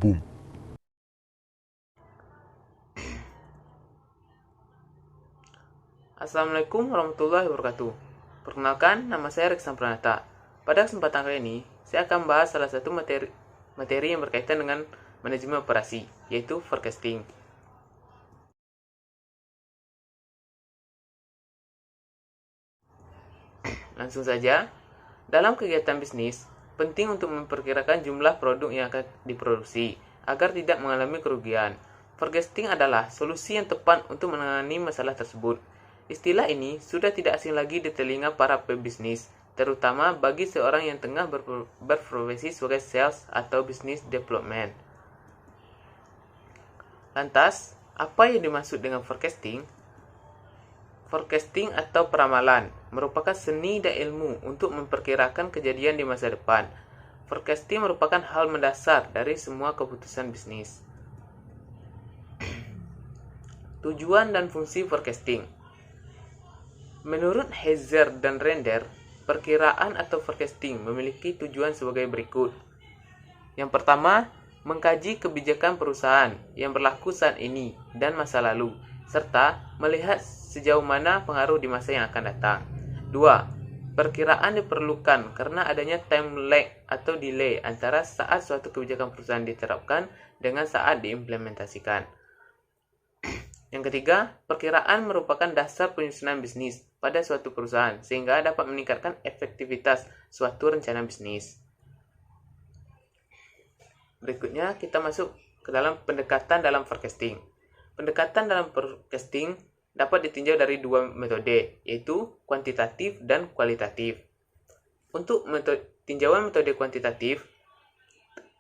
Boom. Assalamualaikum warahmatullahi wabarakatuh. Perkenalkan, nama saya Reksan Pranata. Pada kesempatan kali ini, saya akan membahas salah satu materi yang berkaitan dengan manajemen operasi, yaitu forecasting. Langsung saja, dalam kegiatan bisnis, penting untuk memperkirakan jumlah produk yang akan diproduksi, agar tidak mengalami kerugian. Forecasting adalah solusi yang tepat untuk menangani masalah tersebut. Istilah ini sudah tidak asing lagi di telinga para pebisnis, terutama bagi seorang yang tengah berprofesi sebagai sales atau business development. Lantas, apa yang dimaksud dengan forecasting? Forecasting atau peramalan merupakan seni dan ilmu untuk memperkirakan kejadian di masa depan. Forecasting merupakan hal mendasar dari semua keputusan bisnis. Tujuan dan fungsi forecasting. Menurut Heiser dan Render, perkiraan atau forecasting memiliki tujuan sebagai berikut. Yang pertama, mengkaji kebijakan perusahaan yang berlaku saat ini dan masa lalu, serta melihat sejauh mana pengaruh di masa yang akan datang. 2. Perkiraan diperlukan karena adanya time lag atau delay antara saat suatu kebijakan perusahaan diterapkan dengan saat diimplementasikan. Yang ketiga, perkiraan merupakan dasar penyusunan bisnis pada suatu perusahaan sehingga dapat meningkatkan efektivitas suatu rencana bisnis. Berikutnya kita masuk ke dalam pendekatan dalam forecasting. Pendekatan dalam forecasting dapat ditinjau dari dua metode, yaitu kuantitatif dan kualitatif. Untuk tinjauan metode kuantitatif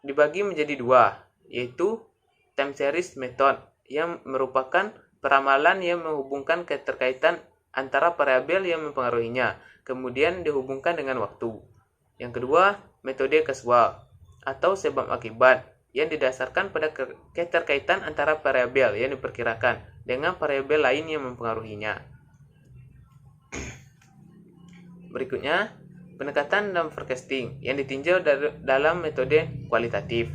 dibagi menjadi dua, yaitu time series method yang merupakan peramalan yang menghubungkan keterkaitan antara variabel yang mempengaruhinya, kemudian dihubungkan dengan waktu. Yang kedua, metode kausal atau sebab akibat yang didasarkan pada keterkaitan antara variabel yang diperkirakan dengan variabel lain yang mempengaruhinya. Berikutnya, pendekatan dalam forecasting yang ditinjau dalam metode kualitatif.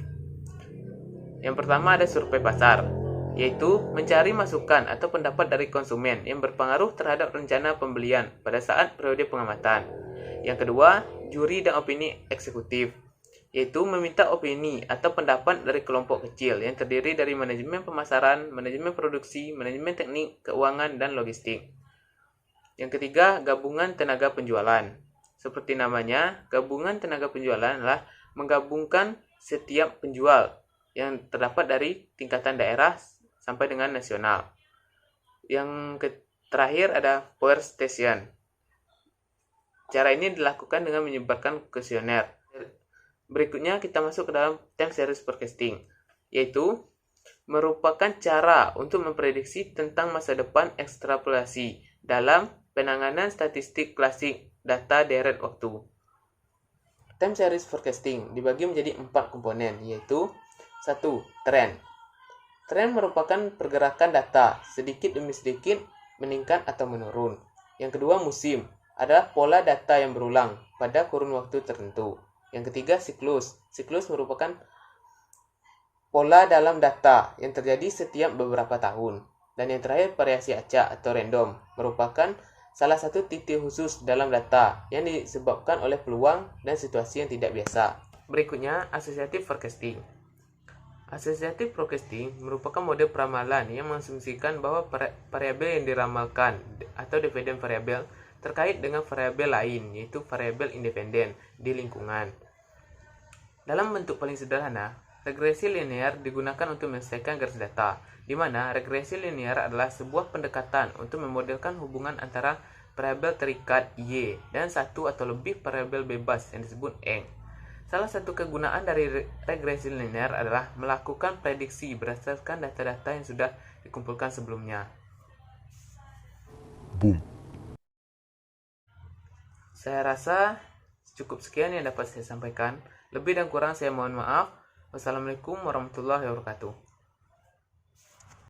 Yang pertama ada survei pasar, yaitu mencari masukan atau pendapat dari konsumen yang berpengaruh terhadap rencana pembelian pada saat periode pengamatan. Yang kedua, juri dan opini eksekutif, yaitu meminta opini atau pendapat dari kelompok kecil yang terdiri dari manajemen pemasaran, manajemen produksi, manajemen teknik, keuangan, dan logistik. Yang ketiga, gabungan tenaga penjualan. Seperti namanya, gabungan tenaga penjualan adalah menggabungkan setiap penjual yang terdapat dari tingkatan daerah sampai dengan nasional. Yang terakhir ada power station. Cara ini dilakukan dengan menyebarkan kuesioner. Berikutnya kita masuk ke dalam time series forecasting, yaitu merupakan cara untuk memprediksi tentang masa depan ekstrapolasi dalam penanganan statistik klasik data deret waktu. Time series forecasting dibagi menjadi 4 komponen, yaitu 1. Trend. Tren merupakan pergerakan data sedikit demi sedikit meningkat atau menurun. Yang kedua, musim adalah pola data yang berulang pada kurun waktu tertentu. Yang ketiga, siklus. Siklus merupakan pola dalam data yang terjadi setiap beberapa tahun. Dan yang terakhir, variasi acak atau random merupakan salah satu titik khusus dalam data yang disebabkan oleh peluang dan situasi yang tidak biasa. Berikutnya, associative forecasting. Associative forecasting merupakan mode peramalan yang mengasumsikan bahwa variabel yang diramalkan atau dividen variabel terkait dengan variabel lain, yaitu variabel independen di lingkungan. Dalam bentuk paling sederhana, regresi linear digunakan untuk menyelesaikan garis data, di mana regresi linear adalah sebuah pendekatan untuk memodelkan hubungan antara variabel terikat Y dan satu atau lebih variabel bebas yang disebut N. Salah satu kegunaan dari regresi linear adalah melakukan prediksi berdasarkan data-data yang sudah dikumpulkan sebelumnya. Boom. Saya rasa cukup sekian yang dapat saya sampaikan. Lebih dan kurang saya mohon maaf. Wassalamualaikum warahmatullahi wabarakatuh.